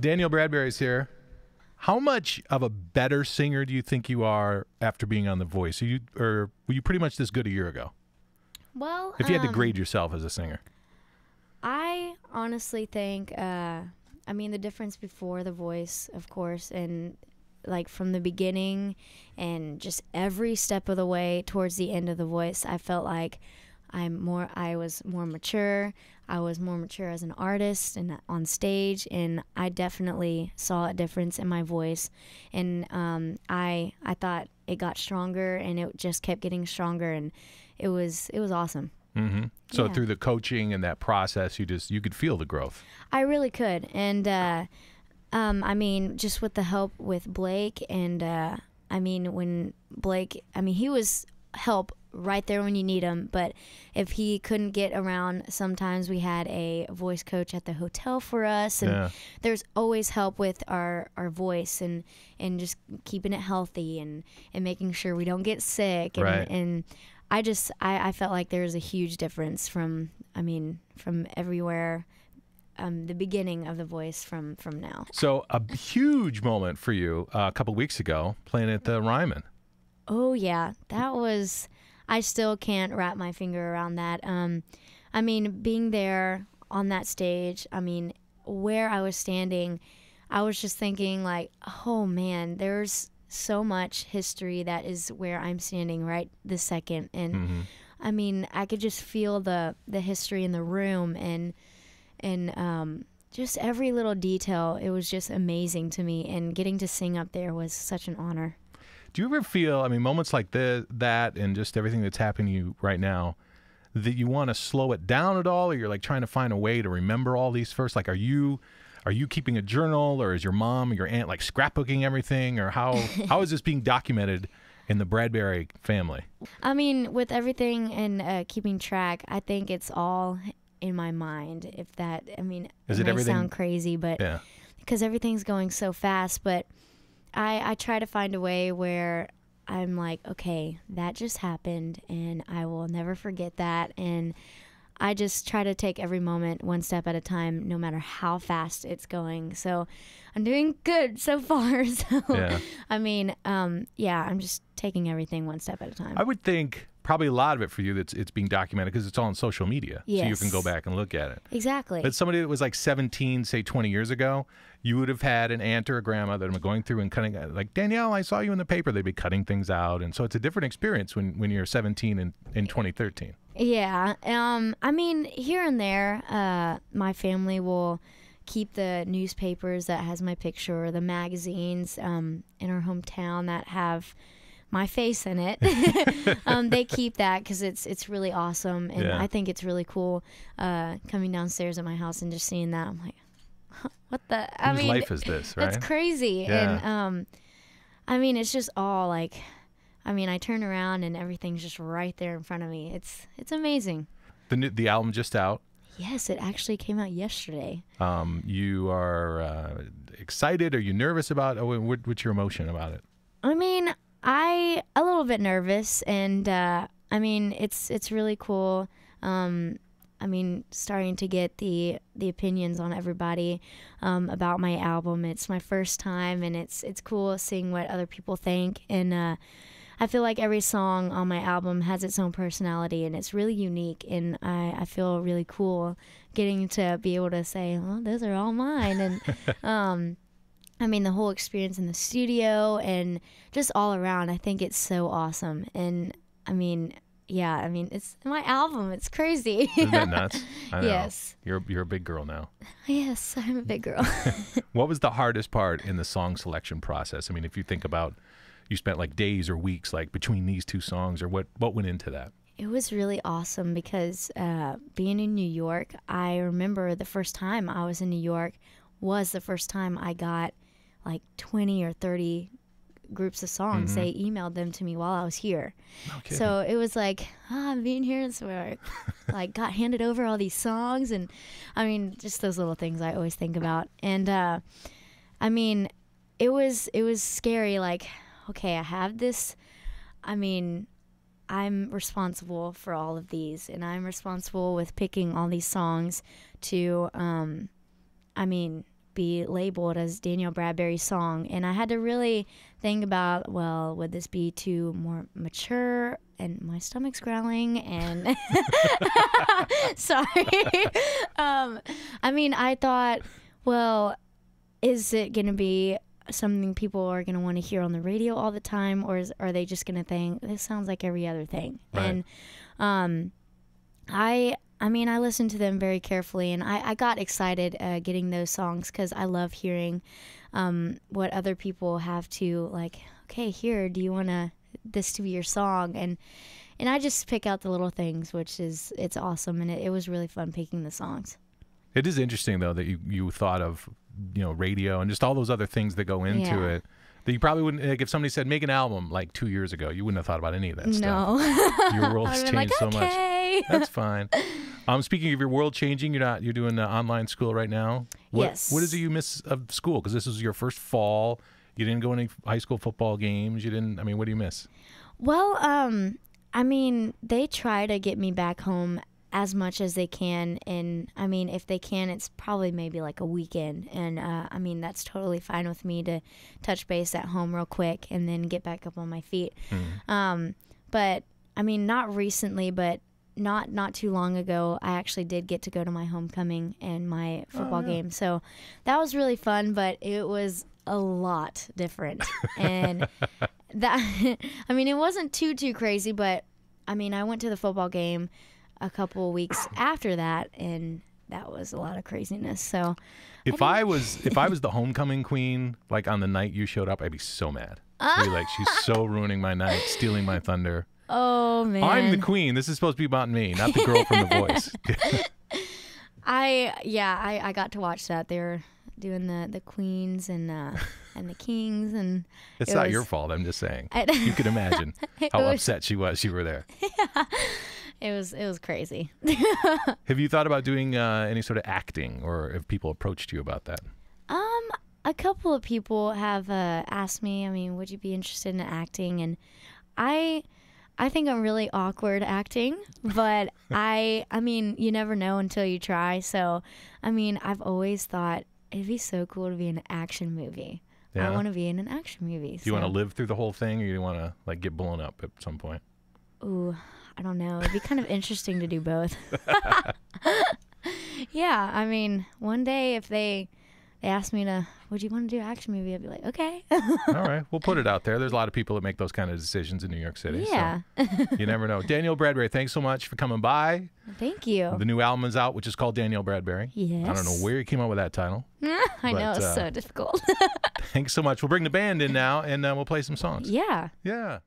Danielle Bradbery is here. How much of a better singer do you think you are after being on The Voice? Or were you pretty much this good a year ago? Well, if you had to grade yourself as a singer. I honestly think, I mean, the difference before The Voice, of course, and like from the beginning and just every step of the way towards the end of The Voice, I felt like I was more mature. I was more mature as an artist and on stage, and I definitely saw a difference in my voice. And I thought it got stronger, and it just kept getting stronger, and it was awesome. Mm-hmm. So through the coaching and that process, you could feel the growth. I really could, and I mean, just with the help with Blake, and I mean, when Blake, I mean, he was help right there when you need him, but if he couldn't get around, sometimes we had a voice coach at the hotel for us, and there's always help with our voice and just keeping it healthy and making sure we don't get sick, and I felt like there was a huge difference from everywhere, the beginning of The Voice from now. So a huge moment for you a couple weeks ago playing at the Ryman. Oh yeah, that was, I still can't wrap my finger around that. I mean, being there on that stage, I mean, where I was standing, I was just thinking like, oh man, there's so much history that is where I'm standing right this second. And I mean, I could just feel the history in the room and just every little detail. It was just amazing to me, and getting to sing up there was such an honor. Do you ever feel, I mean, moments like that and just everything that's happening to you right now, that you want to slow it down at all, or you're like trying to find a way to remember all these first? Like, are you keeping a journal, or is your mom or your aunt like scrapbooking everything, or how is this being documented in the Bradbery family? I mean, with everything and keeping track, I think it's all in my mind. If that, I mean, it may sound crazy, but because everything's going so fast, but I try to find a way where I'm like, okay, that just happened, and I will never forget that. And I just try to take every moment one step at a time, no matter how fast it's going. So I'm doing good so far. So, I mean, I'm just taking everything one step at a time. I would think probably a lot of it for you it's being documented because it's all on social media. Yes. So you can go back and look at it. Exactly. But somebody that was like 17, say 20 years ago, you would have had an aunt or a grandma that were going through and cutting, like, Danielle, I saw you in the paper. They'd be cutting things out. And so it's a different experience when you're 17 in 2013. Yeah. I mean, here and there, my family will keep the newspapers that has my picture, or the magazines in our hometown that have my face in it. They keep that because it's really awesome, and I think it's really cool coming downstairs at my house and just seeing that. I'm like, what the? Whose life is this, right? That's crazy. Yeah. And I mean, it's just all like, I mean, I turn around and everything's just right there in front of me. It's amazing. The album just out. Yes, it actually came out yesterday. You are excited? Are you nervous about? What's your emotion about it? I mean, a little bit nervous, and I mean, it's really cool. I mean, starting to get the opinions on everybody about my album. It's my first time, and it's cool seeing what other people think. And I feel like every song on my album has its own personality, and it's really unique. And I feel really cool getting to be able to say, "Oh, those are all mine." And I mean, the whole experience in the studio and just all around, I think it's so awesome. And I mean, yeah, I mean, it's my album. It's crazy. Isn't that nuts? I know. Yes. You're a big girl now. Yes, I'm a big girl. What was the hardest part in the song selection process? I mean, if you think about, you spent like days or weeks like between these two songs, or what went into that? It was really awesome because being in New York, I remember the first time I was in New York was the first time I got like 20 or 30 groups of songs. They emailed them to me while I was here. No kidding. So it was like, I'm being here, so I like got handed over all these songs, and I mean, just those little things I always think about. And I mean, it was scary. Like, okay, I have this. I mean, I'm responsible for all of these, and I'm responsible with picking all these songs to, I mean, be labeled as Danielle Bradbery's song. And I had to really think about, well, would this be too more mature? And my stomach's growling and sorry. I mean, I thought, well, is it going to be something people are going to want to hear on the radio all the time, or are they just going to think this sounds like every other thing? Right. And I mean, I listened to them very carefully, and I got excited getting those songs because I love hearing what other people have to, like, okay, here, do you want this to be your song? And I just pick out the little things, it's awesome, and it was really fun picking the songs. It is interesting, though, that you thought of, radio and just all those other things that go into it. That you probably wouldn't, like, if somebody said, make an album like 2 years ago, you wouldn't have thought about any of that stuff. No. Your world has changed so much. Okay. That's fine. Speaking of your world changing, you're doing online school right now. Yes. What is it you miss of school? Because this was your first fall. You didn't go to any high school football games. What do you miss? Well, I mean, they try to get me back home as much as they can, and I mean, if they can, it's probably maybe like a weekend, and I mean, that's totally fine with me to touch base at home real quick and then get back up on my feet. But I mean, not recently, but not too long ago, I actually did get to go to my homecoming and my football game, so that was really fun, but it was a lot different. And that, I mean, it wasn't too crazy, but I mean, I went to the football game a couple of weeks after that, and that was a lot of craziness. So if I was the homecoming queen, like on the night you showed up, I'd be so mad. I'd be like, she's so ruining my night, stealing my thunder. Oh man, I'm the queen. This is supposed to be about me, not the girl from The Voice. I got to watch that. They were doing the queens and the kings, and it's not your fault. I'm just saying. You could imagine how upset she was. You were there. Yeah. It was crazy. Have you thought about doing any sort of acting, or have people approached you about that? A couple of people have asked me, I mean, would you be interested in acting? And I think I'm really awkward acting, but I mean, you never know until you try. So, I mean, I've always thought it'd be so cool to be in an action movie. Yeah. I want to be in an action movie. Do you want to live through the whole thing, or you want to like get blown up at some point? Ooh, I don't know. It'd be kind of interesting to do both. Yeah, I mean, one day if they asked me would you want to do an action movie? I'd be like, okay. All right, we'll put it out there. There's a lot of people that make those kind of decisions in New York City. Yeah. So you never know. Danielle Bradbery, thanks so much for coming by. Thank you. The new album is out, which is called Danielle Bradbery. Yes. I don't know where you came up with that title. I know, it's so difficult. Thanks so much. We'll bring the band in now, and we'll play some songs. Yeah. Yeah.